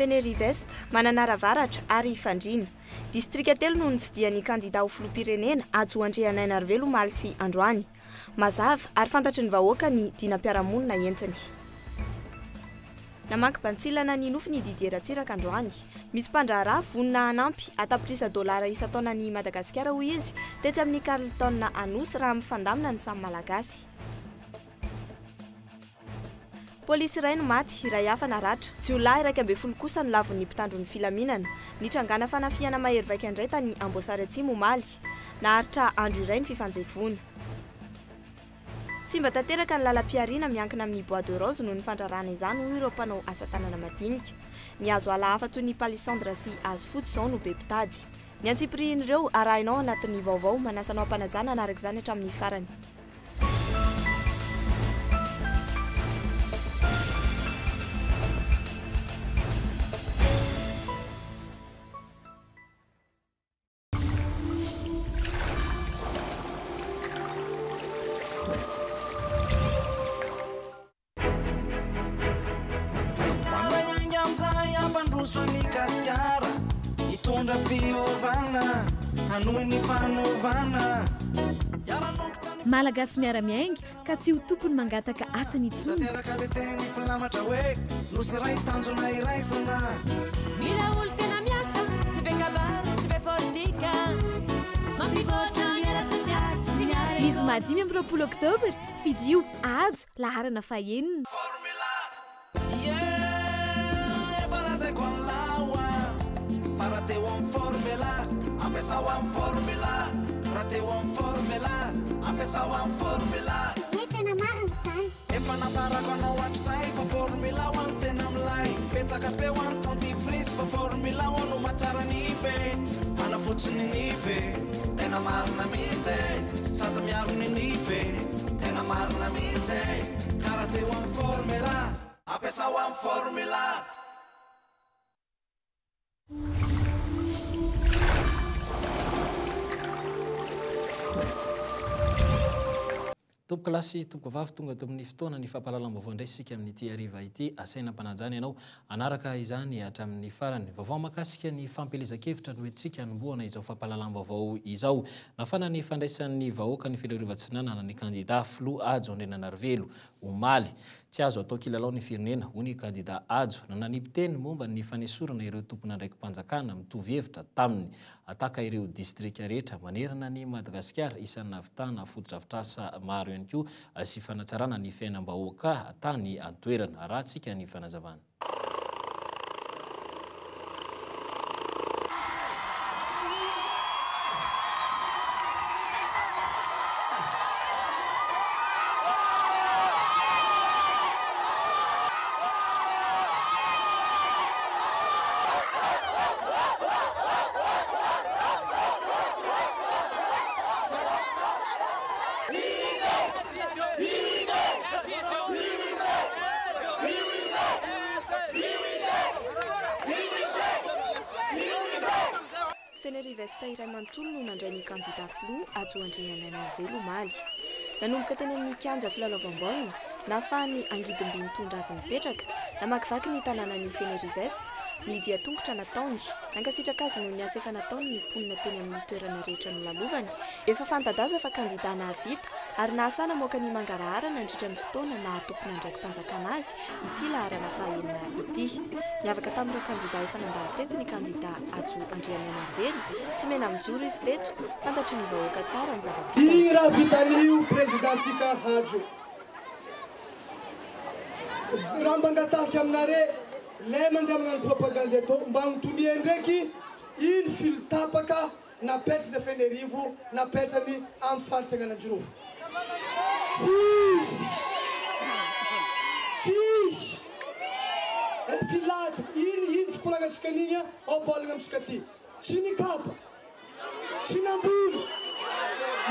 Fenerive-Est manana ravaratra ary fandriana. Distrika telo no nitsidian'ny kandida ho filoham-pirenena Ajo Andriananarivelo omaly sy androany. Mazava ary fantatry ny vahoaka ny dinam-piarahamonina entiny. Namanky-bantsilana ny nofiny Didier Ratsiraka androany. Misy mpandraharaha vonina hanampy atapirisa $1 isan-taona ny Madagasikara hoy izy, tetsy amin'ny Carleton Anosy raha mifandamina ny samy malagasy. Polisy iray no maty, iray hafa naratra. Jiolahy 12 kosa no lavon'ny mpitandro ny filaminana. Nitrangana fanafiana mahery vaika indray tany Amboasary Atsimo omaly. Naharitra andro iray ny fifanjevoana. Simba tanteraka ny lalam-piariana miankina amin'ny Bois de Rose no ny fandrarana izany hoy ireo mpanao asa tanana madinika. Ny hazo ala hafa toy ny palissandre sy hazo fotsy izao no be mpitady. Ny antsipirian'ireo arahinao anatin'ny vaovao manasanao ampanajana anaraka izany hatramin'ny farany. Malagasy miara-miainga ka tsy ho tokony mangataka atiny intsony. Mila olo tena miasa, tsy be kabary, tsy be politika. Mampivoatra miara sosialy, tsy miara Izy madimy amin'ny 20 Oktobra, fidio Ajo laharana fahenina. tena marina izany. Efa naparako anao hatrizay fa formula ho any tena milay petsaka be ho any dentifrice fa formula ho no mahatsara nify hanafotsiny nify tena marina mihitsy sady miaro ny nify tena marina mihitsy karaha teo amin'ny formula ampiasa ho amin'ny formula. Tompo klasy tompo vavy tonga eto amin'ny fotoana ny fampahalalam-baovao indray sika amin'ity hariva ity asaina mpanajana ianao anaraka izany hatramin'ny farany vaovao makasika ny fampelezan-kevitra no hoentsika anombohana izao fampahalalam-baovao izao nafana ny fandraisan'ny vahoaka ny filarovan-tsinanana ny kandida filoha Ajo Andriananarivelo omaly tsy azo atao kilalao ny firenena ho ny kandida Ajo nananipiteny momba ny fanesorana ireo tompona andraiki-panjakana mitovy hevitra taminy ataka ireo distrika rehetra manerana ny Madagasikara isan'ny navitana foto-drafitrasa maro ihany koa sy fanatsarana ny fiainam-bahoaka tany antoerana raha tsika ny fanazavana. Fenerive-Est iray manontolo no nandray ny kandida filoha Ajo Andriananarivelo omaly. Nanomboka teny amin'ny kianja filalaovam-baolina nahafahany angidim-by mitondra azy mipetraka namakivaky ny tanànan'ny Fenerive-Est ny dia tongotra nataony nankasitraka azy noho ny asa efa nataony ny mponina teny amin'ny toerana rehetra nolalovany efa fantadaza fa kandida nahavita ary nahasana moaka ny mangarahara nandritra ny fotoana nahatompona andraiki-panjakana azy ity laharana fahaenina ity. Niavaka tamin'ireo kandida efa nandalo teto ny kandida Ajo Andriananarivelo tsy mena mijoro izy teto fantatry ny vahoaka tsara ny zava-bitany. Iny raha vitan'io presidentsika Ajo raha mbangatahaka aminare lay mandeha magnano propagande eto mba agnotonia ndraiky iny filotapaka napetrany Fenerivo napetrany amin'ny faritagna Anjorofo tsisy filatsaka iny fikoragnantsika an'igny abolagna amitsika ty tsy nikapa tsy nambolo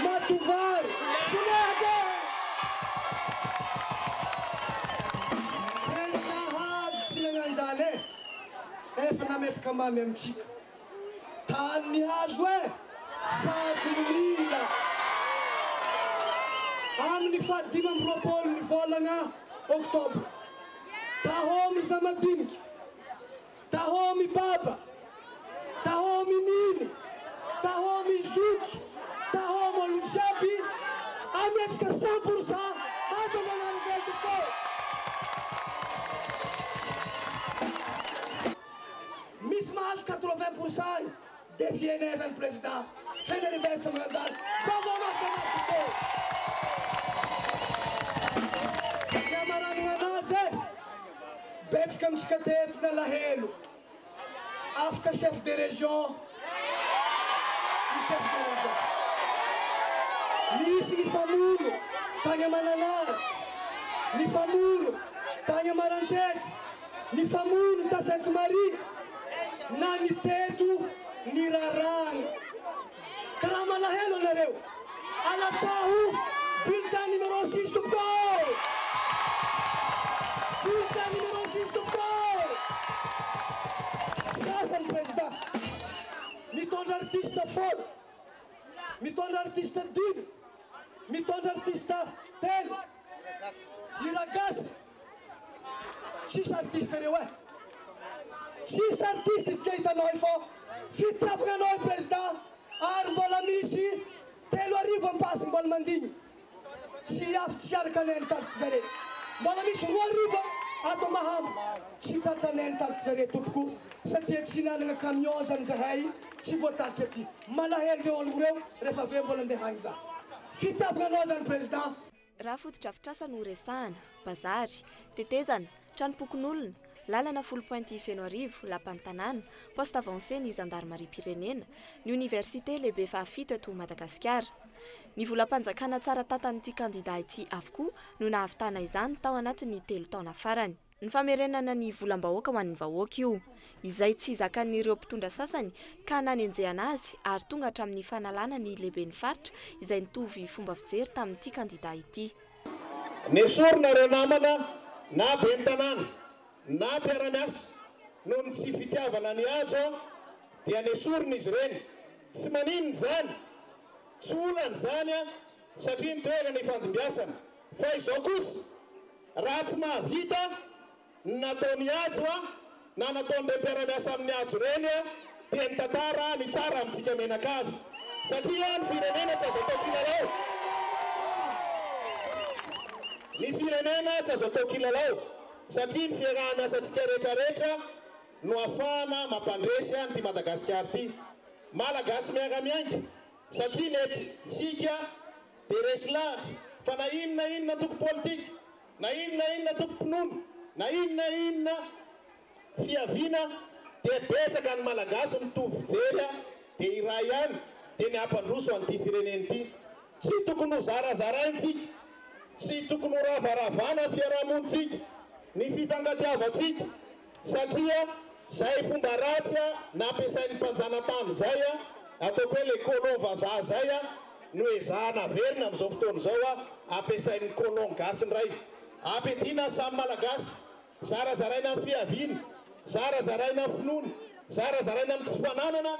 matovary sy nade tsy nagnanjany efa nametraka mamy amitsika tany ny hazo sady ny mila amin'ny fahadimy amby roapolo ny volagna Oktobra tahômy za madiniky tahomi baba, tahomi nini, tahomi zuki, tahomi lujabi, ametsika 100% ato Antananarivo ko. Misy mahazo 80% deviene zany président Fenerivestre mananjany. Bravo Antananarivo. Niamaranana anazy betsaka amitsika teto na lahelo. Afaka chef de région. Chef de région. Misy ny famono tany Mananara, ny famono tany Marantsety, ny famono ta Sainte-Marie, na ny teto ny Raragna. Karaha malahelo anareo. Alatsaho bulletin numéro 6 tompoko. Bulletin numéro 6 tompoko. Sasany président mitondra artiste folo, mitondra artiste dimy, mitondra artiste telo, iragasy. Tsisy artiste reo e. Tsisy artiste izy hitanao fô fitiavana anao président ary mbola misy 3,000 ampasy mbola mandigny. Tsy afy araka neny tarika zare. Mbola misy 2,000 ato mahambo. Tsy tratra neny tarika zare tompoko satria tsy nanana camion zany zahay tsy voataritra aty. Malahelo reo olo reo rehefa avy mbola andeha hagny za. Fitiavana anao zany président. Raha fotodrafitrasa no resahana, bazary, tetezana, tranopokon'olona, lalana 10 pointy feno arivo, lapan'ny tanàna, poste avancé ny gendarmerie-pirenena, ny université lehibe fahafito eto Madagasikara. Ny volam-panjakana tsara tantan'ity candidat ity avokoa no nahavitana izany tao anatin'ny 3 taona farany. Ny famerenana ny volam-bahoaka ho an'ny vahoaka io, izay tsy zakan'ireo mpitondra sasany ka nanenjehana azy ary tonga hatramin'ny fanalana ny lehiben'ny faritra izay nitovy fomba fijery tamin'ity candidat ity. Nesorina reo namana na ben'ny tanàna na mpiara-miasa noho ny tsy fitiavana ny ajo dia nesorina izy ireny. Tsy maninona zany, tsy olana zany satria nitoerana ny fandimbiasana. Fa izao kosa raha tsy mahavita nataony ajo na nataon'ireo mpiara-miasa amin'ny ajo reny dia ny tantara ny tsara amintsika menakavy satria ny firenena tsy azo atao kilalao. Ny firenena tsy azo atao kilalao satria ny fiarah-miasantsika rehetrarehetra no ahafahana mampandresy an'ity Madagasikara ity. Malagasy miara-miainga satria netritsika dia resy lahatra fa na inona toko politika, na inona toko mpinono, na inona fiaviana dia betsaka ny malagasy mitovy fijery dia iray ihany dia ny ampandroso an'ity firenena ity. Tsy tokony ho zarazaraintsika, tsy tokony ho ravaravana fiarahamonitsika, ny fifangatiavatsika satria zay fomba ratsy nampiasain'ny mpanjanatany zay ataoko hoe le colon vazaha zay no ezahana averina amin'izao fotoana izao ampiasain'ny colon gasy ray. Ampidina samy malagasy, zarazaraina amin'ny fiaviana, zarazaraina amin'ny finoana, zarazaraina amin'ny tsy fananana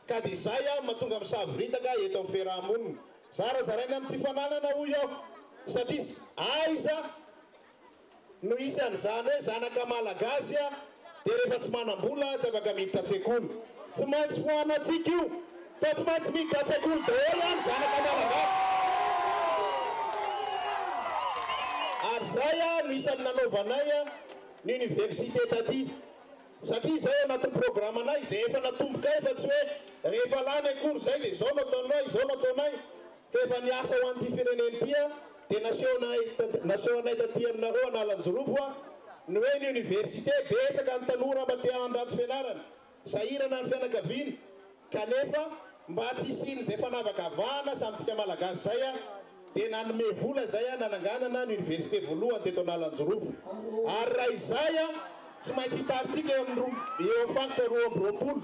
ka dia zay mahatonga amin'ny saviritaka eto amin'ny fiarahamonina. Zarazaraina amin'ny tsy fananana hoy aho satria aiza no isy an'izany hoe zanaka malagasy dia rehefa tsy manam-bola tsy afaka miditra an-tsekoly. Tsy maintsy foanatsika io fa tsy maintsy miditra an-tsekoly daholo any zanaka malagasy. Ary zay no isan'ny nanaovanay ny université taty satria zay anatin'ny programanay izay efa natomboka fa tsy hoe rehefa lany akory zay dia izao no ataonay, izao no ataonay fa efa niasa ho an'ity firenena ity dia nasehonay taty aminareo analanjorofo ny hoe ny université betsaka ny tanora mba te handratsy fianarana, sahirana ny fianakaviana kanefa mba tsy isiny izay fanavakavahana samyntsika malagasy zay dia nanome vola zay nananganana ny université voalohany teto analanjorofo. Ary raha izay tsy maintsy hitaritsika eo amin'ny faritra 220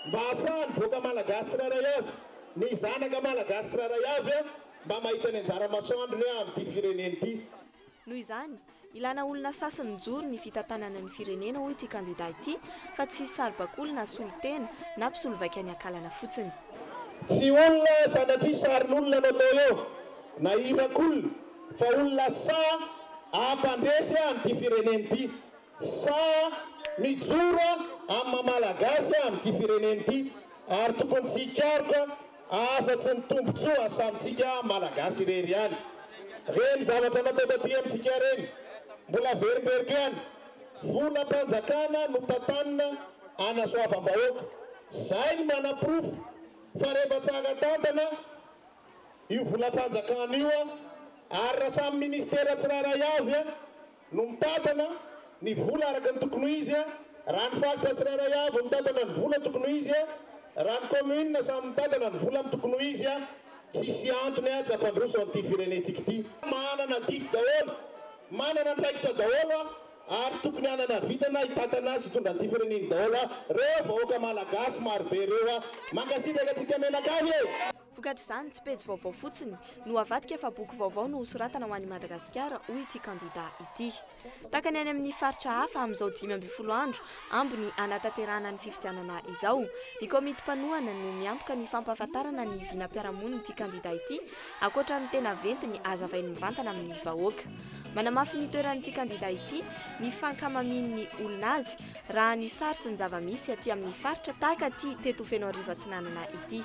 mba ahafahany voaka malagasy tsiraray avy, ny zanaka malagasy tsiraray avy mba mahita ny anjara masoandrony amin'ity firenena ity. Noho izany, ilana olona sasany joro ny fitantanana ny firenena hoy ity candidat ity fa tsy saribakolona solotena na mpisolovaika ny akalana fotsiny. Tsy olona sanatria sarin'olona no atao eo na irakolona fa olona sa ampandresy an'ity firenena ity, sa mijoro amin'ny malagasy amin'ity fireneny ity ary tokony tsy hikaroka afa-tsy ny tombontsoa samyntsika malagasy irery ihany. Reny zavatra natao taty amintsika reny mbola verimberika ihany. Volam-panjakana no tatanina anasoavam-bahoaka. Zay no manaprofo fa rehefa tsara tantana io volam-panjakana io ary raha samy ministera tsirairay avy no mitatana ny vola araka ny tokony izy raha ny faritra tsirairay avy mitatana ny vola tokony izy raha ny commune samy mitatana ny vola tokony izy tsisy antony tsapandroso an'ity firenentsika ity. Manana didy daholo, manana ndraikitra daholo ary tokony anana vitana hitatana azy hitondra an'ity fireneny daholo reo vahoaka malagasy marobe reo mankasitraka atsika menakavy e. Vokatr' izany tsy pejy vaovao fotsiny no avadika fa boky vaovao no soratana ho an'i Madagasikara hoy ity kandida ity. Tahaka ny any amin'ny faritra hafa amin'izao 12 andro ambony anatanterahana ny fifidianana izao. Ny komity mpanohana no miantoka ny fampahafantarana ny vinam-piarahamoniny ity kandida ity ankoatra ny tena venty ny azavain'ny mivantana amin'ny vahoaka. Manamafy ny toeran'ity kandida ity ny fankamamin'ny olona azy raha ny sary sy ny zava-misy aty amin'ny faritra tahaka ty teto Fenoarivo Atsinanana ity.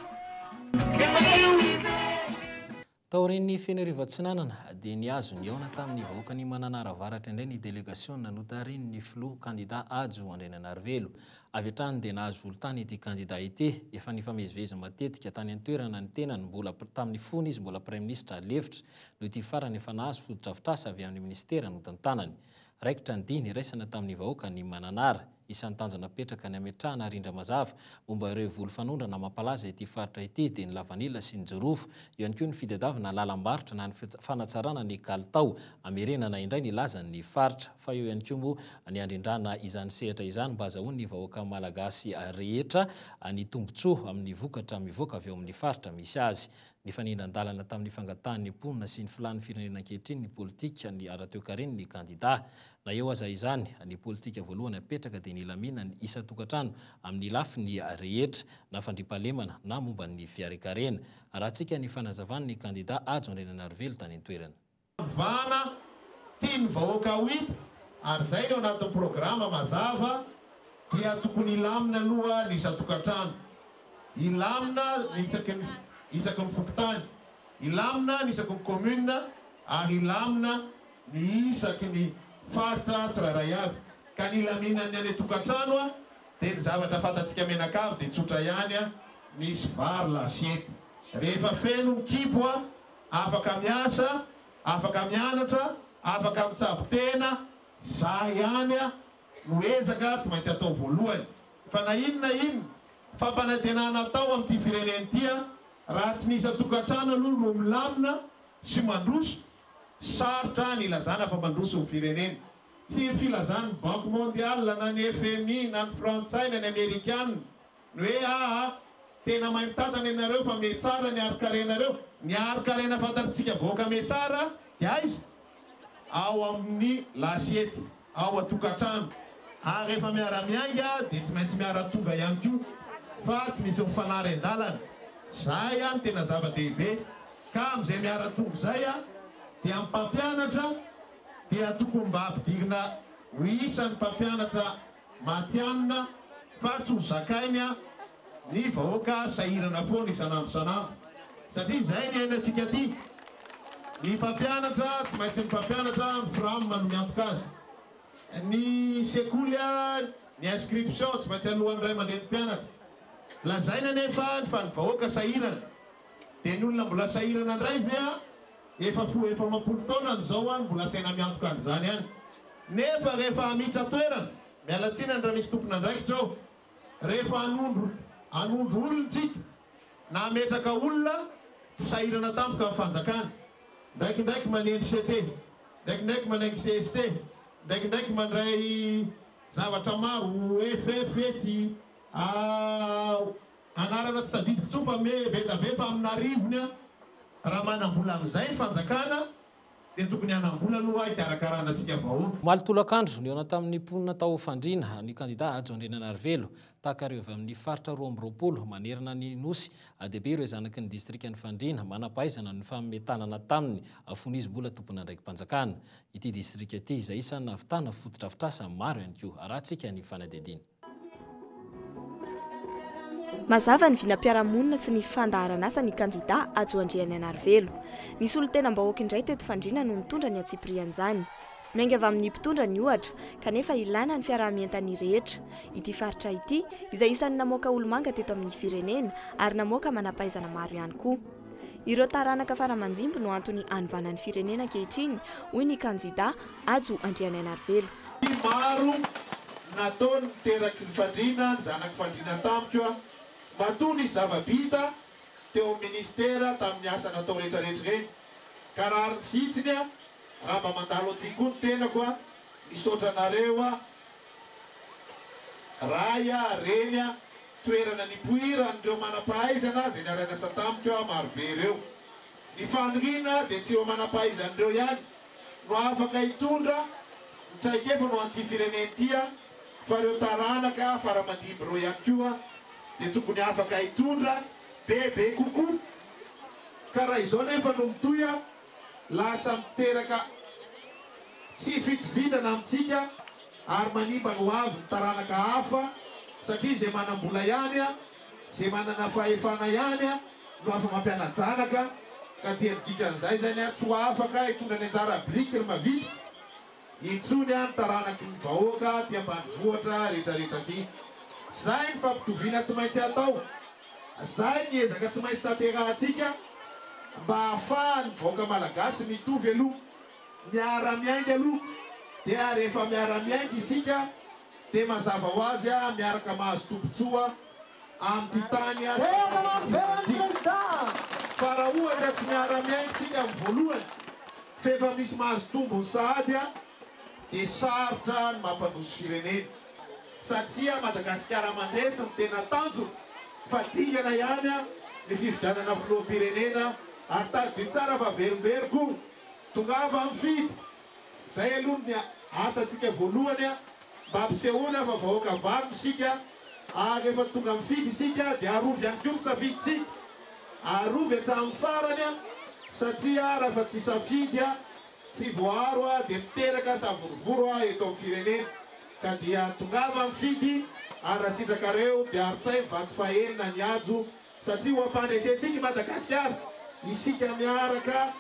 Taorin'ny Fenoarivo Atsinanana dia niazo ny aona tamin'ny vahoaka ny Mananaravaratra indray ny délégation notarin'ny filoha kandida Ajo Andriananarivelo. Avy hatrany dia nahazo olon-tany ity kandida ity efa nifamezivezy matetika tany an-toerana ny tenany mbola tamin'ny fony izy mbola prime ministre lefitra no ity farany efa nahazo fototra-afitrasa avy amin'ny ministera no tantanany. Raikitra ny diny raisana tamin'ny vahoaka ny Mananara isan'ny tanjona petraka ny ametrahana rindra mazava momba ireo volo fanondrana mampalaza ity faritra ity dia ny lavanila sy ny jorofo eo ihany koa ny fitadiavana lalam-barotra na ny fanatsarana ny kalitao amerenana indray ny lazan'ny faritra fa eo ihany koa moa ny andrindrana izany sehatra izany mba azahoany ny vahoaka malagasy rehetra ny tombontsoa amin'ny vokatra mivoaka avy eo amin'ny faritra misy azy. Ny fanindran-dalana tamin'ny fangatahany mponina sy ny filan'ny firenena ankehitriny ny politika ny ara-toekareny ny kandida. Na eo aza izany ny politika voalohany apetraka dia nilamina ny isa-tokantrano amin'ny lafiny rehetra na fandriampahalemana na momba ny fiarekarena. Raha antsika ny fanazavany ny kandida Ajo Andriananarivelo tany an-toerana. Vana tiany vahoaka ho hita ary zay eo anatin'ny programa mazava dia tokony ilamina aloha ny isa-tokantrano. Ilamina isaky ny fokotany, ilamina ny isaky ny commune ary ilamina ny isaky ny faritra tsirairay avy. Ka ny lamina ny any tokantrano dia ny zavatra fantatsika menakavy dia tsotra ihany misy vary lasiety. Rehefa feno ny kipo afaka miasa, afaka mianatra, afaka mitsabo tena, za ihany no ezaka tsy maintsy atao voalohany. Fa na inona fampanantenana atao amin'ity fireneny ity raha tsy nisy tokantrano aloha no milamina sy mandroso sarotra ny ilazana fa mandroso ny fireneny. Tsy filazany Banque Mondiale na ny FMI na ny Frantsay na ny Amerikana no hoe tena mahay mitatana ianareo fa me tsara ny arikarenareo. Ny arikarena fantatsika vahoaka me tsara dia aiza ao amin'ny lasiety ao atokantrano. Ary rehefa miara-miainga dia tsy maintsy miara-tonga ihany koa fa tsy misy mifanary an-dalana. Zay ihany tena zava-dehibe. Ka amin'izay miara-tonga zay dia amin'ny mpampianatra dia tokony mba ampidirina ho isan'ny mpampianatra matianina fa tsy ho zakainy ny vahoaka sahirana foana isan'andro isan'andro. Satria zay ny ainantsika ty. Ny mpampianatra tsy maintsy ny mpampianatra mifiramina no miantoka azy. Ny sekoly ny inscription tsy maintsy alohan'ny ray aman-dreny mpianatra. Lazaina nefa fa ny vahoaka sahirana dia ny olona mbola sahirana indray ve efa mampolo taona n'izao mbola saina miantoka an'izany any. Nefa rehefa hamitra toerana mialatsina raha misy tompona andraikitra ao rehefa hanondro olona tsika na ametraka olona tsy sahirana tampoka amin'ny fanjakana. Ndraikindraiky manendry CT, ndraikindraiky manengy CST, ndraikindraiky mandray zavatra maro efetsy anarana tsy tadidiko tso fa me betabe fa amin'arivony raha manambola amin'izay fanjakana dia tokony hanambola aloha hikarakarana antsika vahoaka. Malitolakandro ny eo tamin'ny mponina tao fandriana ny kandida Ajo Andriananarivelo tahaka ireo avy amin'ny faritra 12 manerana ny nosy dehibe ireo zanaky ny distrikany fandriana manampahaizana ny fametanana taminy fony izy mbola tompona ndraiky mpanjakana. Ity distrika ity izay isan'ny navitana fototra afitrasa maro ihany koa. Raha antsika ny fanadidiny. Mazava ny vinam-piarahamonina sy ny fandaharan'asa ny kandida ajoandriany Anarivelo. Nisy olon-tenam-bahoaka indray teto Fandriana no nitondra ny atsiprian'izany. Miainga avy amin'ny mpitondra ny ohatra, kanefa ilaina ny fiaraha-mientany rehetra. Ity faritra ity, izay isan'ny namoaka olomanga teto amin'ny firenena ary namoaka manam-pahaizana maro ihany koa. Ireo taranaka faramanjimby no antony anovanan'ny firenena ankehitriny, hoy ny kandida Ajo Andriany Anarivelo. Maro nataony teraky ny Fandriana, ny zanaky Fandriana tamiko matony zava-bita teo ministera tamin'ny asa natao rehetrarehetra reny. Ka raha ny sitsiny raha mba mandalo aty koa ny tenako misaotra anareo raya reny toerana nipoiran'ireo manam-pahaizana zay niarana asa tamiko marobe ireo. Ny faniriana dia tsy eo manam-pahaizan'ireo ihany no afaka hitondra mitsaikefa no anty fireneny tia fa ireo taranaka faramandimby reo ihany koa dia tokony afaka hitondra bebe kokoa. Ka raha izao nefa no mitoya lasa miteraka tsy vitovitana amintsika ary manimba no avy ny taranaka hafa satria zay manam-bola ihany zay manana fahefana ihany no afa mampianajanaka ka dia dikan'izay zany tsy ho afaka hitondra ny anjara briky ny mavitra intsony ny taranaky ny vahoaka ty ambanivohitra rehetrarehetra ty. Zay ny fampitoviana tsy maintsy atao, zay ny ezaka tsy maintsy tanterahantsika mba ahafahany vahoaka malagasy mitovy aloha, miara-miainga aloha, dia rehefa miara-miainga isika dia mazava ho azy miaraka mahazo tombotsoa amin'ny tany fa raha ohatra tsy miara-miainga isika amin'ny voalohany fa efa misy mahazo tombony sahady dia sarotra ny mampandroso firenena. Satria Madagasikara mandesa ny tena tanjo fa dingana ihany ny fifidanana filoham-pirenena ary tady tsara fa verimberiko tongava amin'ny fidy. Zay aloha ny asantsika voalohany mba ampisehoana fa vahoaka valo isika ary efa tonga amin'ny fidy isika dia arovy ihany koa ny safiditsika, arovy hatramin'ny farany satria raha fa tsy safidy tsy voaro dia miteraka savorovoro eto amin'ny firenena. Ka dia tongava amin'ny fidy ary raha sitrakareo dia arotsay mivato fahenina ny Ajo satria ho ampandesentsika Madagasikara isika miaraka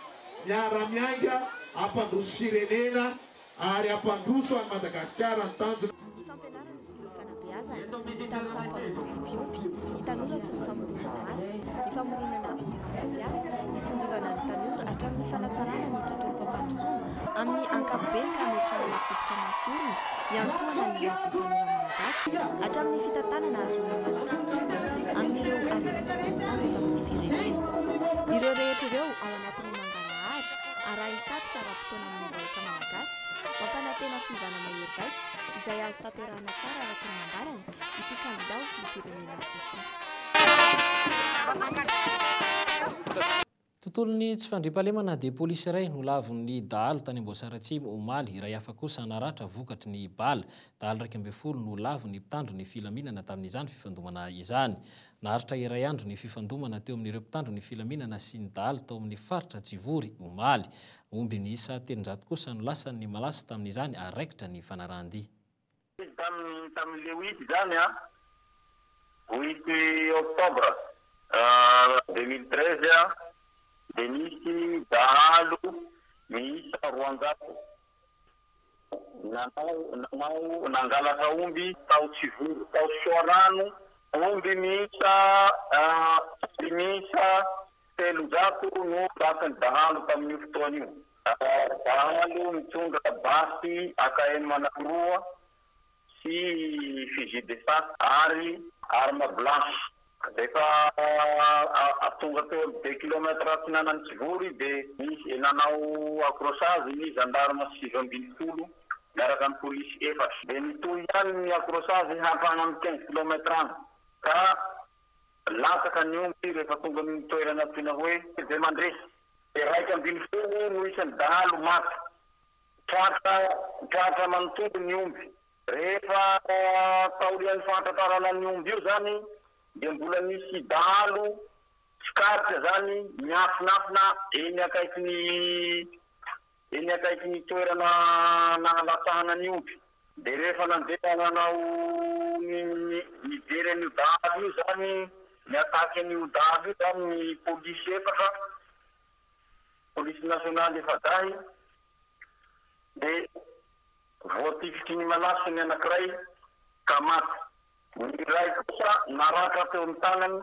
miara-miainga ampandroso firenena ary ampandroso any Madagasikara ny tanjona. Ny fampianarana sy ny fanabeazana, ny tanitsampam-bolo sy biompy, ny tanora sy ny famoronana asa, ny famoronana orinasa sy asa, ny tsinjovana ny tanora hatramin'ny fanatsarana ny tontolo-pampandrosoana amin'ny ankapobeny ka hametrahana fototra mafiorina ny antoana ny hoavin'ny tanora malagasy hatramin'ny fitantanana azon'ny malagasy tonga amin'ireo arenan-kibonitany eto amin'ny firenena. Ireo rehetra ireo ao anatin'ny mangarahary ary ahitatra raha-potoana amin'ny vahoaka malagasy mampanantena fivana mahery vaika izay azo tanterahana tsara araka ny angarany ity kandida ho fifirenena ity. Tontolon'ny tsy fandriam-pahalemana dia polisy iray no lavon'ny dahalo tany Amboasaratsimo omaly iray hafa kosa naratra vokatry ny bala. Dahalo 12 no lavon'ny mpitandro ny filaminana tamin'izany fifandomana izany. Naharitra iray andro ny fifandomana teo amin'ireo mpitandro ny filaminana sy ny dahalo tao amin'ny faritra Jivory omaly. Omby ny isa 700 kosa no lasan'ny malasa tamin'izany araikitra ny fanarahandia. Tamin'le 8 zany 8 octobre 2013 dia nisy dahalo miisa 200 nangalaka omby tao Tsivory tao Soarano omby miisa 300 no lasan'ny dahalo tamin'io fotoana io. Dahalo mitondra basy AKM manakoroa sy fusil de chasse ary arme blanche. Rehefa tonga teo 2 kilometra finanan'ny Tsivory dia misy nanao accrochage ny gendarme 7 miaraka amin'ny polisy 4 dia nitoy ihany ny accrochage hampana amin'ny 15 kilometra any ka lasaka ny omby rehefa tonga amin'ny toerana ampiana hoe dia mandresy dia 1 no isan'ny dahalo maty tratra manontolo ny omby. Rehefa taorian'ny fantatarana ny omby io zany dia mbola misy dahalo sikaritra zany miafinafina eny akaiky ny toerana nahalatahana ny omby. Dia rehefa nandeha nanao nijery an'io dahalo io zany niataky ny odavy tamin'ny polisy efatra polisy nasionaly efadahy dia voatifitry ny malasy ny anankiray ka maty. Ny ray kosa naratra teo amin'ny tanany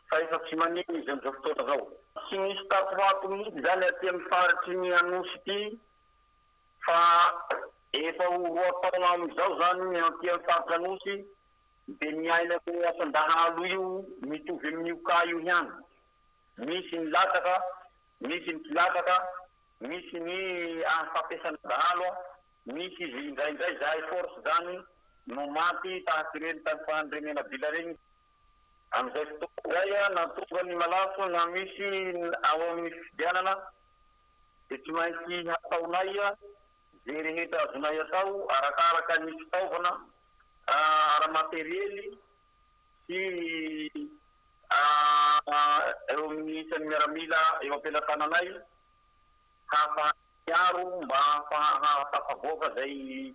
fa efa tsy manino izy amin'izao fotoana zao. Tsy misy tatoato mihitsy zany aty amin'ny faritry ny Anosy ity fa efa roa taona amin'izao zany ny aty amin'ny faritra Anosy dia miaina ny asandahalo io mitovy amin'io ka io ihany. Misy ny lataka, misy ny tsy lataka, misy ny fampiasana dahalo, misy izy indraindray zahay force zany no maty tahaky ireny tany fahandrenena bila reny. Amin'izay fotoana izay natonga ny malaso na misy ao amin'ny fifidianana dia tsy maintsy hataonay izay rehetra azonay atao arakaraka ny fitaovana ara-materiely sy eo amin'ny isan'ny miaramila eo am-pelatananay hafahiaro mba hahafavoaka izay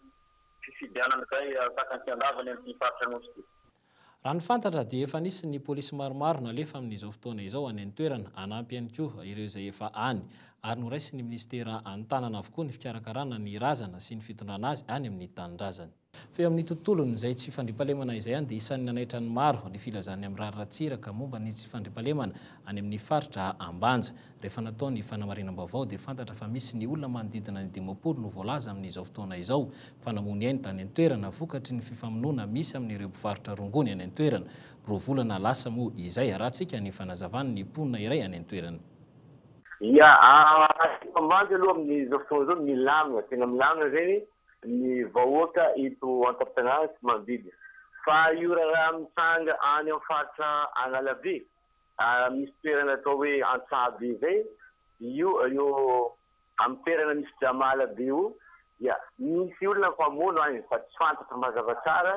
fifidianana izay takany andavany amin'ny faritra Anosy ity. Raha ny fantatra dia efa nisy ny polisy maromaro nalefa amin'izao fotoana izao any an-toerana anampy ihany koa ireo izay efa any ary noraisy ny ministera an-tanana avokoa ny fikarakarana ny razana sy ny fitondrana azy any amin'ny tanindrazany. Fa eo amin'ny tontolony izay tsy fandriampahalemana izay any dia isan'ny nanaitra ny maro ny filazany amin'ny raratsiraka momba ny tsy fandriampahalemana any amin'ny faritra Ambanja. Rehefa natao ny fanamarinam-baovao dia fantatra fa misy ny olona manodidina ny 50 no voalaza amin'izao fotoana izao fanamony ainy tany an-toerana vokatry ny fifamonoana misy amin'ireo mpivarotra rongony any an-toerana. Roa volana lasa moa izay rahantsika ny fanazavany ny mponina iray any an-toerana. Ambanja aloha amin'izao fotoana izao milamina, tena milamina zany ny vahoaka ito entrepreneur sy mandidy. Fa io raha mitsanga any amin'ny faritra Analabe, misy toerana atao hoe Antsahabe zay, io amin'ny toerana misy Jamalabe io, misy olona mpamono any fa tsy fantatra mazava tsara,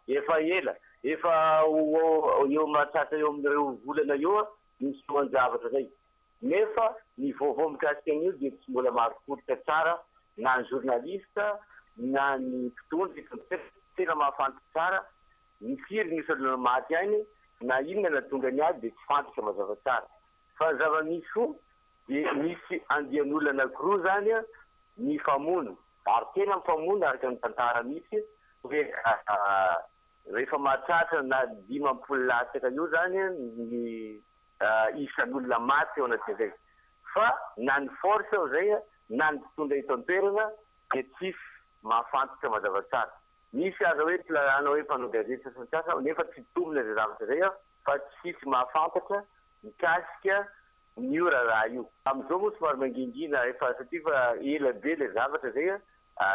efa ela, efa eo mahatratra eo amin'ireo volana eo misy lohan-javatra zay. Nefa ny vaovao mikasika an'io dia tsy mbola mahafototra tsara na ny journalista na ny mpitondra tena mahafantatra tsara ny firy misy olona maty any na inona natonga ny ady dia tsy fantatra mazava tsara. Fa zava-misy fo dia misy andian'olona anankiroa zany ny famono ary tena mifamono araka ny tantara misy hoe rehefa mahatratra na 50 latsaka io zany ny isan'olona maty eo anatin'izay. Fa na ny force zay na ny mpitondra eto an-toerana dia tsisy mahafantatra mazava tsara. Misy aza hoe pilarana hoe mpanao gazety sasasasa nefa tsy tombona izay zavatra zay fa tsisy mahafantatra mikasika ny ora raha io. Amin'izao moa somary mangingina efa satria fa ela be ilay zavatra zay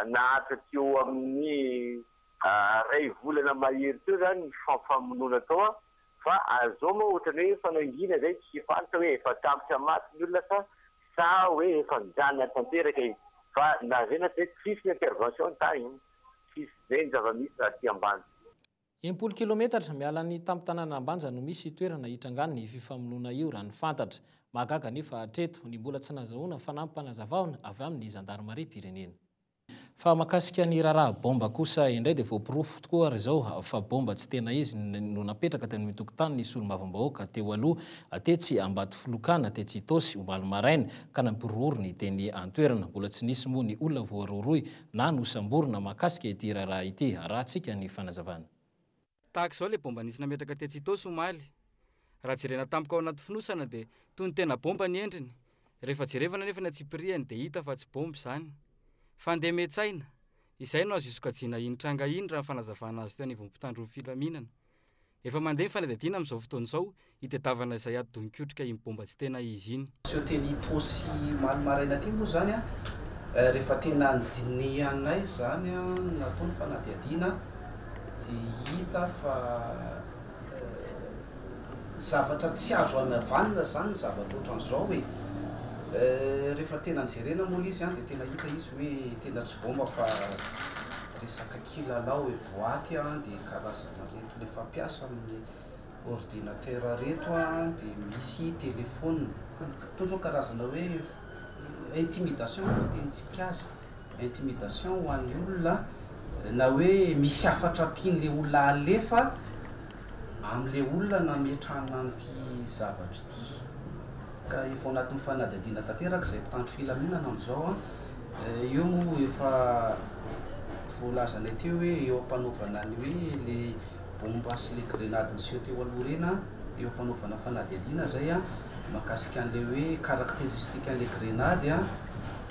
naharitra teo amin'ny 2 volana mahery teo zany ny famonoana tao fa azao moa ohatrany hoe fanangina zay tsy fantatra hoe efa tampotra maty ny olona sa hoe efa nijanona tanteraka izy. Fa na zay na tsisy ny intervention tany tsisy zay ny zava-misy aty Ambanja. 10 kilometatra miala ny tampon-tanàna Ambanja no misy toerana hitrangany ny fifamonoana io raha ny fantatra. Mahagaga nefa hatreto ny mbola tsy nazahoana fanampanazavahona avy amin'ny zandarmaria pirenena. Fa makasika ny raraha bomba kosa indray dia voapirofo tokoa ary zao fa bomba tsy tena izy no napetraka teny amin'ny tokotany ny solomavambahoaka teo aloha atetsy Ambato Filokana atetsy Itosy omaly maraina ka nampiroro ny teny an-toerana. Mbola tsy nisy moa ny olona voaroroy na nosamborona makasika ity raraha ity rahantsika ny fanazavana. Tahaka izao le bomba nisy nametraka atetsy Itosy omaly raha jerena tampoka ao anaty finosana dia toy ny tena bomba ny endriny. Rehefa jerevana nefa ny atsipiriany dia hita fa tsy bomba izany. Fandeha metsaina izay no azo isokajiana iny tranga iny raha fanazavana azy teo any vonim-potandro filaminana. Efa mandeha ny fanadihadiana amin'izao fotoana izao hitadiavana izay adonikotrika iny bomba tsy tena izy iny. Seo teny Itosy omaly maraina aty moa zany rehefa tena nidinihanay zany natao ny fanadihadiana dia hita fa zavatra tsy azo anavanina zany zavatra ohatran'izao hoe rehefa tena nijerena moa izy dia tena hita izy hoe tena tsy bomba fa resaka kilalao hoe boaty dia karazana reto le fampiasa amin'ny ordinateur reto dia misy telefona toa karazana hoe intimidation fitentsika azy intimidation ho an'ny olona na hoe misy afatra tian'le olona alefa am'le olona nametrana an'ity zavatra ity ka efa ao anatin'ny fanadihadiana tanteraka izay mpitandro filaminana amin'izao a eo mo efa voalazanay teo hoe eo ampanaovana ny hoe le bomba sy le grenady ny seho teo aloha reny eo ampanaovana fanadihadiana zay a mahakasika an'le hoe caractéristique an'le grenady a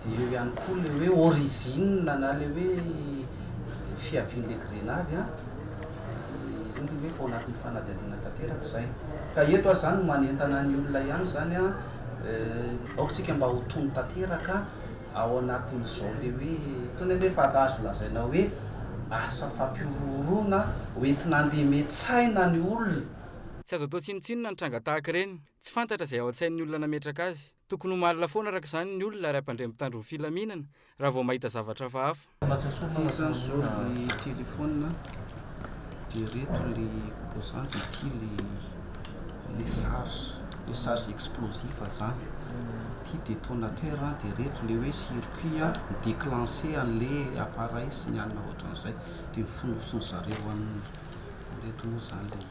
dia eo ihany koa le hoe origine na le hoe fiavian'le grenady a le hoe fa ao anatin'ny fanadihadiana tanteraka zay ka eto azy zany manentana ny olona ihany zany a aokatsika mba ho tony tanteraka ao anatin'izao le hoe tony hoe fa azo lazaina hoe asa fampirorona hoentina andeha metsaina ny olona tsy azo atao tsinotsinona ny tranga tahaka ireny tsy fantatra izay ao an-tsain'ny olona nametraka azy tokony ho malina foana araka izany ny olona ary ampandray mitandro ny filaminana raha vao mahita zavatra hafahafa zany zao le telefona dia reto le composante ity le charge explosif zany ity détonateur dia reto le hoe circuit déclenché an'le appareil sy ny anina ohatran'izay dia mifonosony zareo reto moa zany le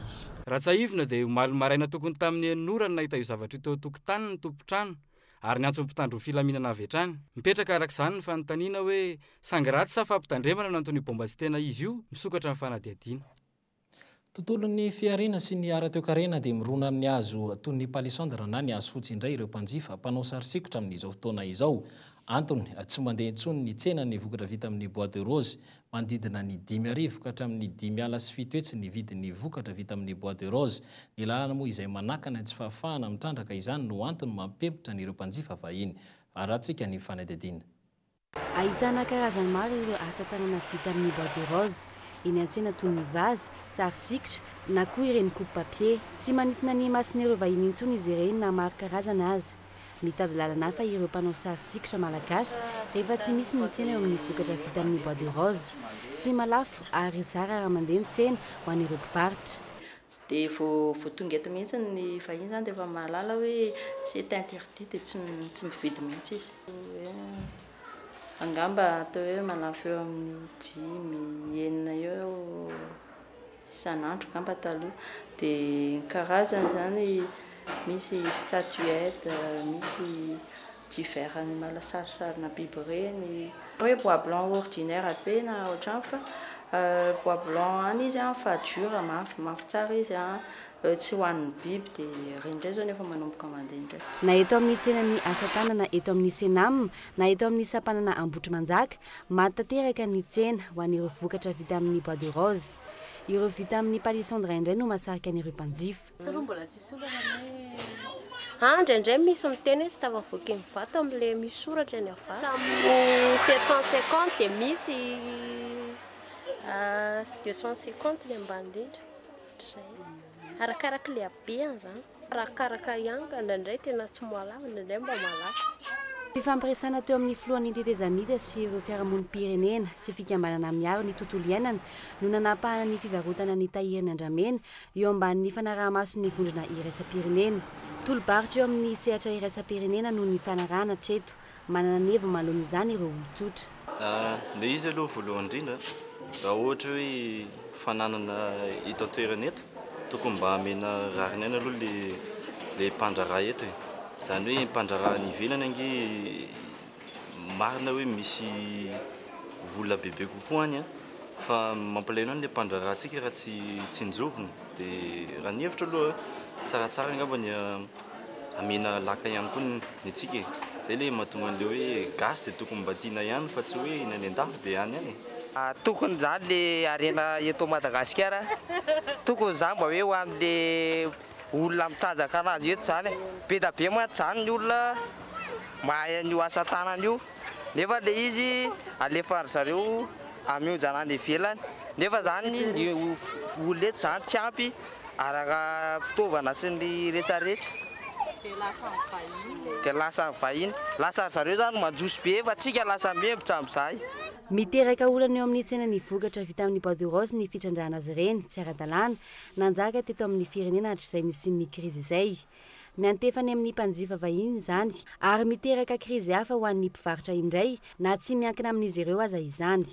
raha tsahivona dia omaly maraina tokony tamin'ny enorany nahita io zavatra io teo tokotany ny tompotrano ary ny antso mpitandro ny filaminana avy hatrany mipetraka arak'izany ny fanontaniana hoe sangaraty sa fampitandremana no antony bomba tsy tena izy io misokatra amin'ny fanadihadiana tontolon'ny fiarina sy ny ara-toekarena dia mirona amin'ny hazo toy ny palissandre na ny hazo fotsy indray ireo mpanjifa mpanao sary sikotra amin'izao fotoana izao antony tsy mandeha intsony ny tsena ny vokatra vita amin'ny bois de rose manodidina ny 5,000 ka hatramin'ny 5,7 hetsy ny vidin'ny vokatra vita amin'ny bois de rose ny lalana moa izay manakana tsy fahafahana mitrandraka izany no antony mampempotra n'ireo mpanjifa vahiny arahantsika ny fanadihadiana ahitana karazany maro ireo asa tanana vita amin'ny bois de rose eny an-tsena toy ny vazy sary sikotra na koa ireny coupe papier tsy manintona ny mason'ireo vahiny intsony izy ireny na maro karazana azy mitady lalana hafa ireo mpanao sary sikotra malagasy rehefa tsy misy ny tsena eo amin'ny vokatra vita amin'ny bois de rose tsy malafo ary zara raha mandeha ny tsena ho an'ireo mpivarotra tsy dia vao tonga eto mihitsy ny vahiny zany dia efa mahalala hoe c'est interdit dia tsy mividy mihitsy izy angamba atao hoe malafo eo amin'ny 5 eo isan'andro angamba taloha dia karazany zany misy statuette misy diverany malasarisarina biby reny hoe bois blanc ordinaire be na ohatrany fa bois blanc any izy fa dur mafy tsara izy tsy hoan'ny biby dia reny indray zao nefa manomboka mandeha indray na eto amin'ny tsenany asa tanana eto amin'ny senam na eto amin'ny sampanana ambotry manjaka matateraka ny tsena ho an'ireo vokatra vita amin'ny bois de rose ireo vita amin'ny palissandre indray no masarika an'ireo mpanjifa mbola tsisy indraindray misy miteny hoe tsy tavavoaky mivata amin'le misy soratra ny avata 750 dia misy 250 le ambany indrindra arakaraka le habeany zany arakaraka ihany ndraindray tena tsy moalava ndraindray mba malafa fifampiresana teo amin'ny filohan'ny tetezamida sy ireo fiarahamonim-pirenena sy fikambanana miaro ny tontolo iainana no nanapahana ny fivarotana ny tahiriny andramena eo ambanin'ny fanaraha-maso ny vondrona iraisam-pirenena tolo-barotra eo amin'ny sehatra iraisam-pirenena no ny fanarahana treto manana nevo malony izany ireo olon-tsotra le izy aloha voalohany indrindra raha ohatra hoe fananana hita toerana eto tokony mba amena rarinaina aloha le mpandraraha eto zany hoe mpandraraha ny ivelany ange marina hoe misy vola bebe kokoa any fa mampalaino any le mpandrarahantsika raha tsy njovona dia raha ny hevitra aloha tsaratsara angamba ny amena laka ihany koa ny atsika zay le mahatonga an'le hoe gasy dia tokony mba tiana ihany fa tsy hoe inany an-dafy dia any any tokony zany le arena eto Madagasikara tokony zany mba hoe ho amin'le olona mitsanjaka anazy eto zany be da be mantsy zany ny olona mahay an'io asa tanana io nefa le izy alefa zareo amionjana any ivelany nefa zany ny olona eto zany tsy ampy araka fitaovana sy ny rehetrarehetra dia lasa vahiny lasa zareo zany manjosy be fa tsika lasa membotra amin'izay miteraka olana eo amin'ny tsena ny vokatra vita amin'ny bois de rose ny fitrandrahana azy ireny tsy ara-dalàna nanjaka teto amin'ny firenena hatr'izay nisin'ny krizy izay miantefany amin'ny mpanjifa vahiny izany ary miteraka krizy hafa ho an'ny mpivarotra indray na tsy miankina amin'izy ireo aza izany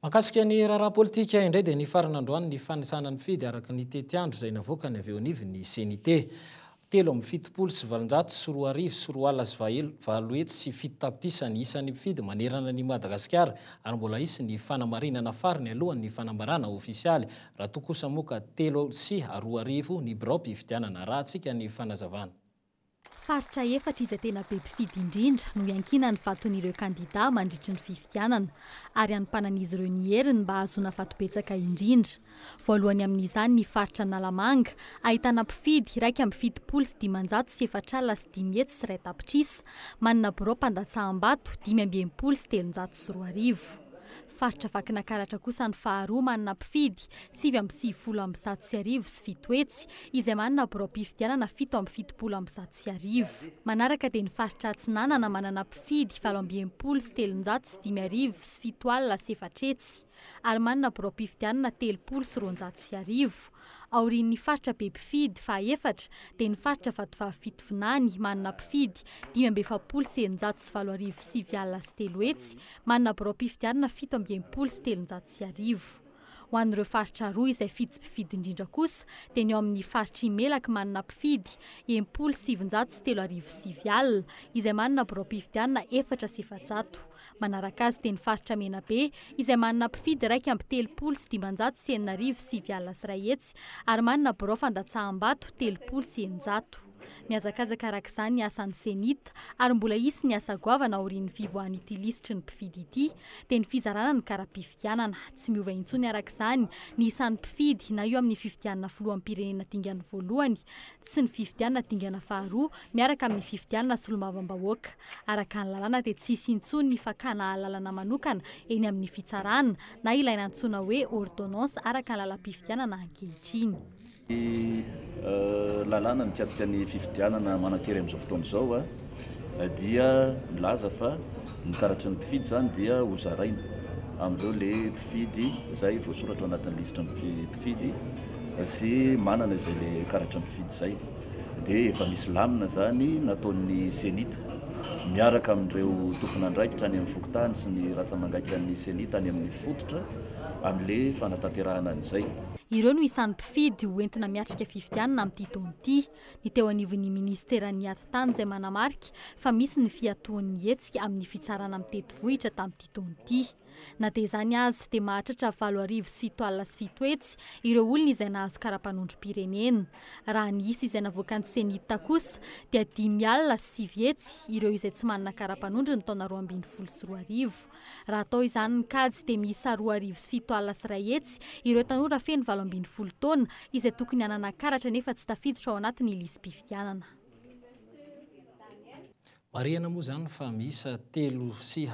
Makasika ny raharaha politika indray dia ny faran'androany ny fanisana ny fidy araka ny tetiandro izay navoaka ny avy eo anivy ny senite. 7,7 sy 2,4 sy 7 tapitrisa ny isan'ny mpifidy manerana ny Madagasikara ary mbola isy ny fanamarinana farany alohan'ny fanambarana ofisialy raha toa kosa moka 3 sy 2,000 ny birao mpifidianana raha antsika ny fanazavana. Faritra efatra izay tena be mpifidy indrindra no iankina ny vaton'ireo kandida mandritry ny fifidianana ary anympanan'izy ireo ny heriny mba hahazoana fatobetsaka indrindra. Voalohany amin'izany ny faritra Nalamanga ahitana mpifidy 1,700 sy 4,5 sy 1 tapitrisa, manana birao mpandatsaham-bato 5,20 sy 302. Faritra Vakinakaratra kosa ny faharoa manana mpifidy 7,70 sy 7 hetsy izay manana birao mpifidianana 7,70 sy 1. Manaraka dia ny faritra Atsinanana manana mpifidy 7,20 sy 300 sy 5,000 sy 7 sy 4 hetsy ary manana birao mpifidianana 30 sy 200 sy 1. Aorian'ny faritra be mpifidy fahaefatra dia ny faritra Vatovavy manana mpifidy 5,70 sy 700 sy 7,000 sy 3 hetsy, manana birao mpifidianana 7,20 sy 300 sy 1. Ho an'ireo faritra roa izay fitsy mpifidy indrindra kosa dia ny eo amin'ny faritra Imelaka manana mpifidy 700 sy 3,000 sy 1 izay manana birao mpifidianana 4 sy 700. Manaraka azy dia ny faritra Menabe izay manana mpifidy 1,30 sy 500 sy 4,000 sy 2 sy 1 hetsy ary manana birao fandatsaham-bato 30 sy 100. Miazakazaka araka izany ny asan'ny senita ary mbola isy ny asa goavana aorian'ny fivoahan'ity lisitry ny mpifidy ity dia ny fizarana ny kara-pifidianana. Tsy miova intsony araka izany ny isan'ny mpifidy na io amin'ny fifidianana filoham-pirenena dingana voalohany sy ny fifidianana dingana faharoa miaraka amin'ny fifidianana solombavam-bahoaka. Araka ny lalàna dia tsisy intsony ny fakana lalàna manokana eny amin'ny fitsarana na ilaina antsoina hoe ordonnance araka ny lalam-pifidianana ankehitriny. Lalàna mikasika ny fifidianana manatery amin'izao fotoana izao dia milaza fa ny karatry ny mpifidy zany dia hozaraina amin'ireo le mpifidy izay voasoratra anatin'ny lisitra ny mpifidy sy manana izay le karatra mpifidy izay dia efa misy lamina zany nataon'ny senita miaraka amin'ireo tompon'andraikitra any amin'ny fokotany sy ny ratsamangaiky an'ny senita any amin'ny fototra amin'ile fanatanterahana an'izay. Ireo no isan'ny mpifidy hoentina miatrika fifidianana amin'ity taona ity. Ny teo anivon'ny ministeran'ny ati-tany izay manamarika fa misy ny fiatoan'ny hetsika amin'ny fitsarana amin'ny teti-vohitra tamin'ity taona ity. Na dia izany azy dia mahatratra 7,000 sy 7 sy 7 hetsy ireo olona izay nahazo kara-panondrom-pirenena. Raha ny isa izay navoakan'ny senita kosa dia 5,000 sy 7 hetsy ireo izay tsy manana kara-panondro ny taona 2020 sy 2,000. Raha atao izany ny kajy dia miisa 2,000 sy 7 sy 1 hetsy ireo tanora feno 20 taona izay tokony hanana karatra nefa tsy tafiditra ao anatin'ny lisam-pifidianana. Marihana moa zany fa miisa 3 sy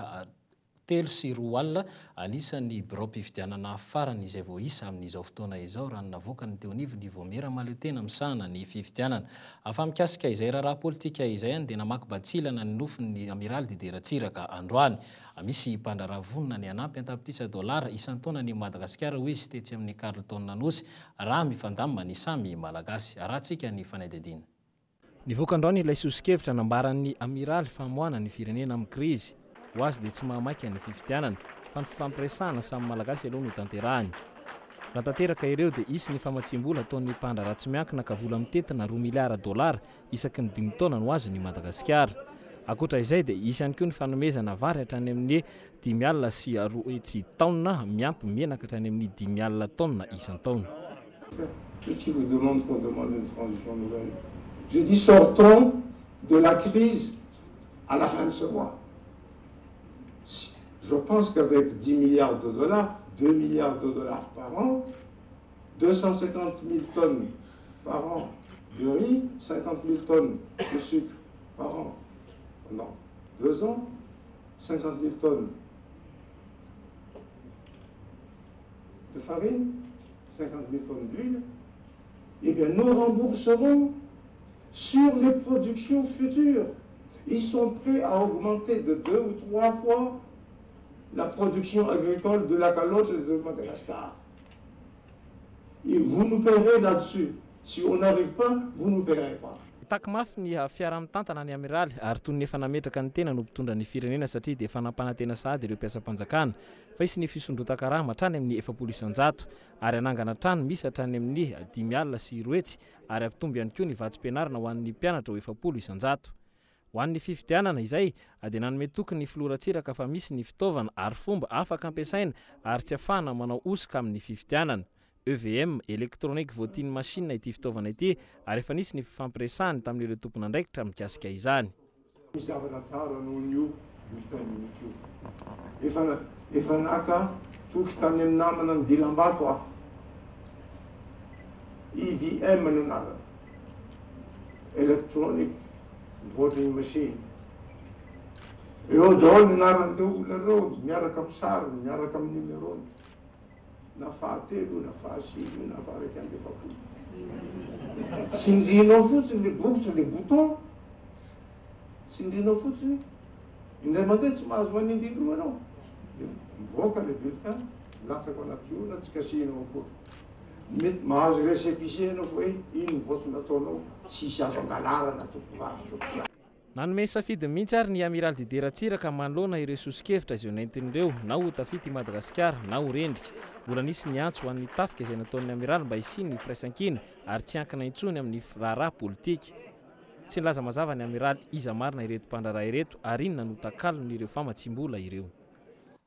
2 alina anisan'ny birao mpifidianana farany izay vao isa amin'izao fotoana izao raha navoaka ny teo anivy ny voamera maleo tena misahana ny fifidianana. Afa mikasika izay raharaha politika izay dia namaky batsilana ny nofin'ny amiral Didier Ratsiraka androany. Misy mpandraraha vonona ny anampy $1 isan-taona ny Madagasikara ho izy tetsy amin'ny Carleton Nanosy raha mifandamina ny samy malagasy. Arahantsika ny fanaidedina. Nivoaka androany ilay sosikevitra nambaran'ny amiral famoahana ny firenena amin'ny krizy. Ho azy dia tsy mahamaika ny fifidianana fa ny fifampiresahana samy malagasy aloha no tanterahany. Raha tanteraka ireo dia isy ny famatsim-bola ataon'ny mpandra Ratsimiankina ka vola mitetina $2 miliara isaky ny 5 taona no azy ny Madagasikara. Akoatra izay dia isy ihany koa ny fanomezana vary hatrany amin'ny 5,000 sy 2 hetsy taona miampy menaka hatrany amin'ny 10,000 taona isan-taona. Qui vous demande qu'on demande une transition nouvelle? Je dis sortons de la crise à la fin de ce mois. Je pense qu'avec $10 milliards, $2 milliards par an, 250 000 tonnes par an de riz, 50 000 tonnes de sucre par an, pendant 2 ans, 50 000 tonnes de farine, 50 000 tonnes d'huile, eh bien nous rembourserons sur les productions futures. Ils sont prêts à augmenter de 2 ou 3 fois la production agricole de la calotte et de Madagascar. Et vous nous paierez là-dessus. Si on n'arrive pas, vous ne nous paierez pas. Taki mafy ny fiara mitantana ny amiraly ary toy ny efa nametraka ny tena no mpitondra ny firenena satria dia efa nampanantena sahady ireo mpiasam-panjakana fa isy ny fisondrotan-karama hatrany amin'ny 700 ary anangana trano misy hatrany amin'ny 5 sy 0 ary ampitomby ihany koa ny vatsim-pianarana ho an'ny mpianatra ho 700. Ho an'ny fifidianana izay dia nanome tokony ny filoratsiraka fa misy ny fitaovana ary fomba afaka ampiasaina ary tsy afahana manao osika amin'ny fifidianana. EVM électronique voatiny machine ity fitaovana ity ary efa nisy ny fampiresahany tamin'ireo tompon'andraikitra mikasika izany. Misy zavatra tsara noho io bulletin io. Efa naka toky tany amin'ny namana ny Dilambato aho. EVM no anarana. Electronic voting machine. Eo daholo ny anaran'ireo olona reo miaraka amin'ny sariny, miaraka amin'ny numerony. Na fahatelo, na fahasivy, na faharaiky amby efapolo. Tsindrinao fotsiny le bokotra, le bouton. Tsindrinao fotsiny. Indray mandeha tsy mahazo manindry roa anao. Mivoaka le bulletin, latsaka anaty orona, tsy kasihinao akory. Mety mahazo récépissé anao fa hoe ino voto nataonao, tsisy azo angalarana tompovavy. Nanome safidy mihitsy ary ny amiral Dideratsiraka manoloana ireo sosikevitra izay nentin'ireo na ho tafity Madagasikara na ho rendrika. Mbola nisy ny antso ho an'ny tafika izay nataon'ny amiral mba hisiany ny firaisan-kina ary tsy ankina intsony amin'ny raharaha politika. Tsy nilaza mazava ny amiral iza marina ireto mpandraraha ireto ary inona no takalon'ireo famatsim-bola ireo.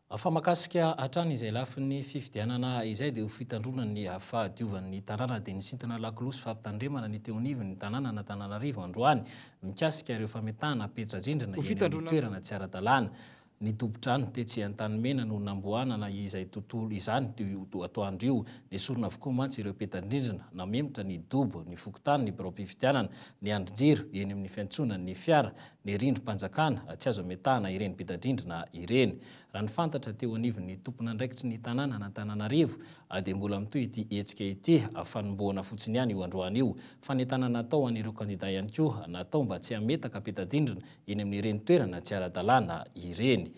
Fa makasika hatrany izay lafin'ny fifidianana izay dia ho fitandronany fahadiovan'ny tanàna dia nisintona lakolosy fampitandremana ny teonivy ny tanàna na Tananarivo androany mikasika ireo fametahana petrajindrina eny toerana tsy ara-dalàna. Ny tobotrano tetsy an-tanimena no namboanana izay tontolo izany atoandro io nesorona avokoa mantsy ireo petadrindrina namemotra ny dobo ny fokotany ny biraom-pifidianana ny andrinjiro eny amin'ny fiantsonana ny fiara ny rindrim-panjakana tsy azo ametahana ireny petadrindrina ireny. Raha ny fantatra teo anivon'ny tompon'andraikitry ny tanàna na Tananarivo dia mbola mitoy ity hetsika ity fanomboana fotsiny ihany io androany io fa ny tanàna natao an'ireo kandida ihany koa natao mba tsy hametaka petadrindrina eny amin'ireny toerana tsy ara-dalàna ireny.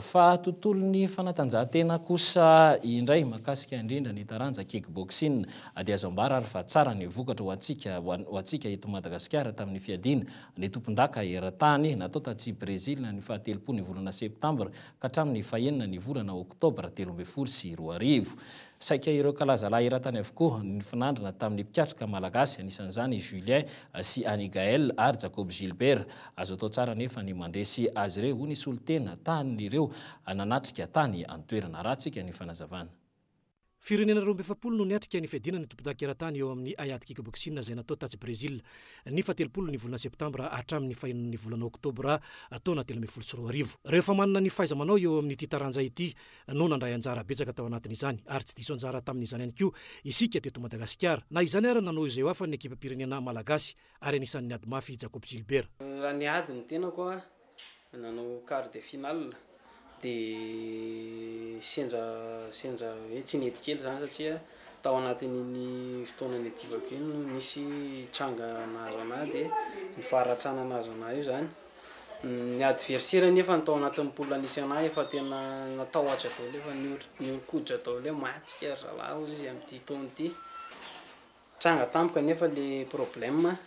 Fa tontolon'ny fanatanjahantena kosa indray makasika indrindra ny taranja kickboxing dia azo ambara ary fa tsara ny vokatra ho antsika eto Madagasikara tamin'ny fiadiana ny tompon-daka eran-tany natao taty Brésil ny 7 ny volana septambra ka hatramin'ny 9 ny volana oktobra 2012 sy 2000. Saika ireo kalazalahy eran-tany avokoa ny finandrana tamin'ny mpiatrika malagasy anisan'izany Julien sy Annie Gaël ary Jacob Gilbert. Azo atao tsara nefa ny mandresy azy ireo ho nisy olo-tena tanyreo nanatrika tany antoerana ratsika ny fanazavana. Firenena 20 no niatrika ny fiadina ny tompon-daka eran-tany eo amin'ny Ayad kickboxing izay natao taty Brésil ny 7 ny volana septambra hatramin'ny 9 ny volana oktobra taona 2012. Rehefa manana ny fahaiza-manao eo amin'ity taranja ity no nandray anjara betsaka tao anatin'izany ary tsy diso anjara tamin'izany ihany koa isika teto Madagasikara na izany ary nanao izay hafa ny ekipa pirenena malagasy ary anisan'ny ady mafy Jacob Gilbert. Raha ny ady ny tenako nanao quart de finale dia senja hoe tsy nety kely zany satria tao anatin'ny fotoana ny ativako iny nisy tranga nahazo anahy dia ny faharatsana nahazo anahy io zany ny adversaire nefa tao anatin'ny poule nisy anahy efa tena natao atry atao le fa niorkoditra atao le matsika zalahy izy amin'ity taona ity tranga tampoka nefa le problème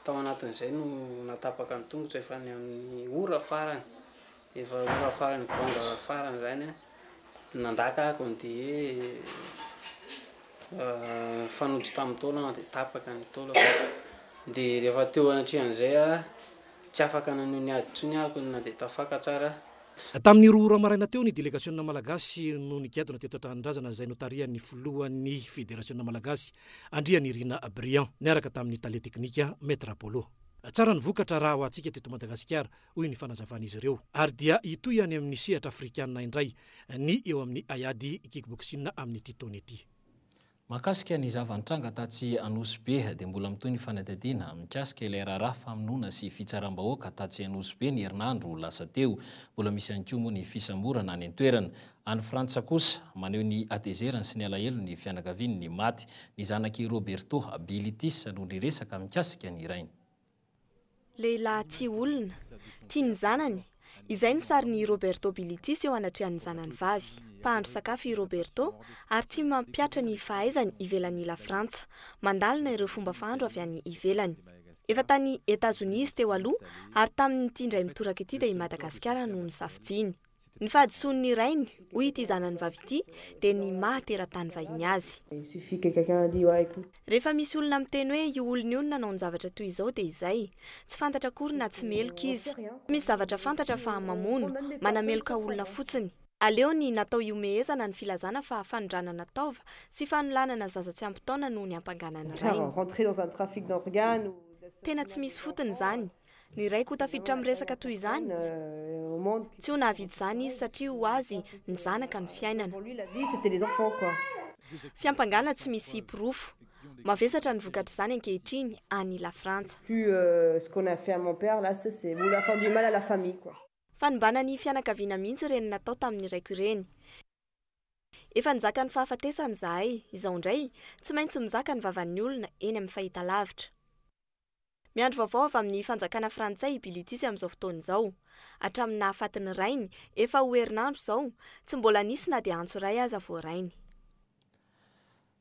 tao anatin'izay no natapaka ny tongotra efa ny amin'ny ora farany efa ora farany gonga farany zany nandaka ako dia fanodry tamin'ny taolana dia tapaka ny taolana dia rehefa teo anatrehan'izay tsy afaka nanao ny ady tsony ako na dia tafaka tsara. Tamin'ny roa maraina teo ny délégation malagasy no nigadona teto an-tanindrazana izay notarian'ny filohan'ny fédération malagasy Andriany Irina Briand niaraka tamin'ny tale teknika Maître Apollo. Tsara ny vokatra raha ho antsika teto Madagasikara hoy ny fanazavan'izy ireo ary dia itoy any amin'ny sehatra afrikanina indray ny eo amin'ny Ayad kickboxing amin'ity taona ity. Makasika ny zavan-tranga tatsy Anosy Be dia mbola mitoy ny fanadihadiana mikasika ilay raharaha famonoana sy fitsaram-bahoaka tatsy Anosy Be ny herinandro lasa teo. Mbola misy ihany koa moa ny fisamborana any an-toerana. Any Frantsa kosa maneho ny atezerany sy ny alahelo ny fianakaviany ny maty ny zanaky Roberto Bilitis no niresaka mikasika ny rainy. Lehilahy tia olona, tia ny zanany. Izay no sarin'ny Roberto Bilitis eo anatrehan'ny zanany vavy. Mpahandro sakafo i Roberto ary tia mampiatra ny fahaizany ivelan'ny la Frantsa, mandalina ireo fomba fahandro avy any ivelany. efa tany États-Unis teo aloha ary tamin'ity indray mitoraka ity dia i Madagasikara no nisafidiany. Ny fahadisoan'ny rainy hoy ity zanany vavy ity dia ny maha-teratany vahiny azy. Rehefa misy olona miteny hoe io olona io nanao ny zavatra toy izao dia izay tsy fantatra akory na tsy meloka izy. Misy zavatra fantatra fa mamono manameloka olona fotsiny. Aleony natao iomehezana ny filazana fa fanondranana taova sy fanolanana zaza tsy ampy taona no ny ampanganana rainy. Tena tsy misy fotony izany. Ny raiko tafiditra amin'ny resaka toy izany tsy ho nahavidy izany izy satria ho azy ny zanaka ny fiainana. Fiampangana tsy misy pirofo. Mavesatra ny vokatra izany ankehitriny any la Frantsa. Fanimbana ny fianakaviana mihitsy ireny natao tamin'ny raiko ireny. Efa nizaka ny fahafatesany zahay, izao indray tsy maintsy mizaka ny vavan'ny olona eny amin'ny fahitalavitra. Miandro vaovao avy amin'ny fanjakana frantsay i Bilitisy amin'izao fotoana izao. Hatramin'ny nahafatin'ny rainy efa ho herinandro izao, tsy mbola nisy na dia antso iray aza voarainy.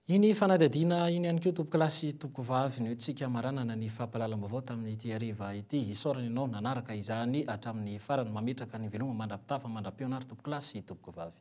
Iny fanadihadiana iny ihany koa tompoko lasy tompoko vavy ny hotsika maranana ny fampahalalam-baovao tamin'ity hariva ity. Isaorana ianao nanaraka izany hatramin'ny farany mametraka ny veloma mandrapitafa mandrapiona ary tompoko lasy tompoko vavy.